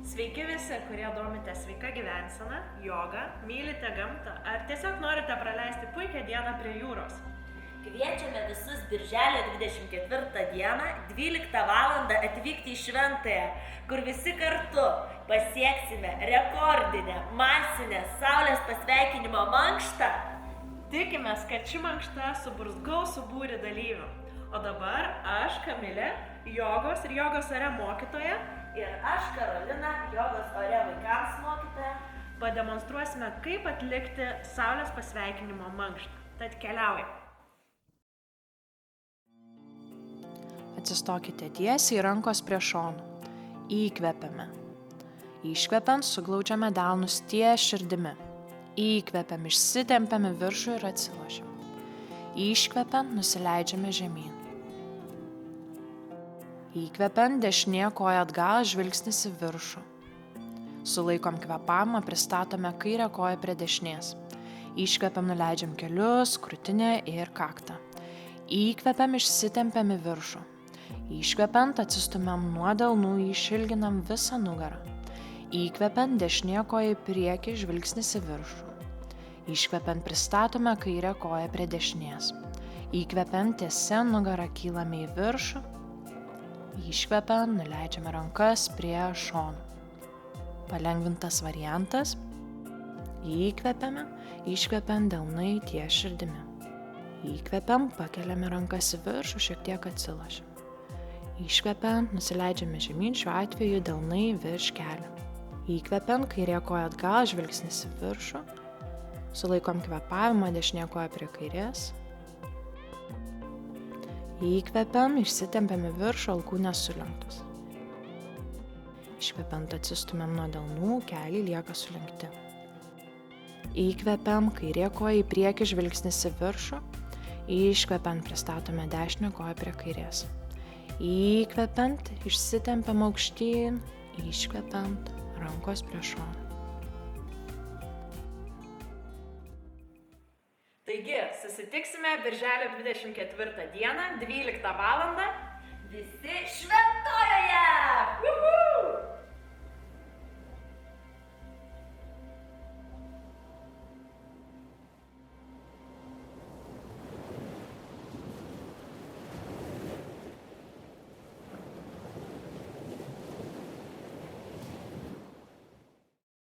Sveiki visi, kurie domite sveika gyvensena, joga, mylite gamtą ar tiesiog norite praleisti puikią dieną prie jūros. Kviečiame visus birželio 24 dieną 12 val. Atvykti į Šventąją, kur visi kartu pasieksime rekordinę masinę Saulės pasveikinimo mankštą. Tikimės, kad ši mankšta suburs gausų būrį dalyvių. O dabar aš, Kamilė, jogos ir jogos ore mokytoja, Ir aš, Karolina, jogos ore vaikams mokytoja, pademonstruosime, kaip atlikti Saulės pasveikinimo mankštą. Tad keliaujame. Atsistokite tiesiai, rankos prie šonų. Įkvepiame. Iškvepiant suglaudžiame delnus ties širdimi. Įkvepiam, išsitempiame viršų ir atsilošiam. Iškvepiant nusileidžiame žemyn. Įkvepiant dešinė koja atgal, žvilgsnis į viršų. Sulaikom kvėpavimą, pristatome kairę koją prie dešinės. Iškvepiam, nuleidžiam kelius, krūtinę ir kaktą. Įkvepiam, išsitempiam į viršų. Iškvepiant atsistumiam nuo delnų, išilginam visą nugarą. Įkvepiant dešinė koja į priekį, žvilgsnis į viršų. Iškvepiant pristatome kairę koją prie dešinės. Įkvepiant tiesia nugarą kylame į viršų. Iškvepiant nuleidžiame rankas prie šonų. Palengvintas variantas. Įkvepiame, iškvepiant delnai ties širdimi. Įkvepiam, pakeliame rankas į viršų, šiek tiek atsilošiam. Iškvepiant, nusileidžiame žemyn, šiuo atveju delnai virš kelių. Įkvepiant, kairė koja atgal, žvilgsnis į viršų. Sulaikom kvėpavimą, dešinė koja prie kairės. Įkvepiam, išsitempiam į viršų, alkūnės sulenktos. Iškvepiant, atsistumiam nuo delnų, keliai lieka sulenkti. Įkvepiam, kairė koja į priekį, žvilgsnis į viršų. Iškvepiant, pristatome dešinę koją prie kairės. Įkvepiant, išsitempiam aukštyn, iškvepiant, rankos prie šonų. Taigi, susitiksime birželio 24 dieną, 12 val. visi Šventojoje!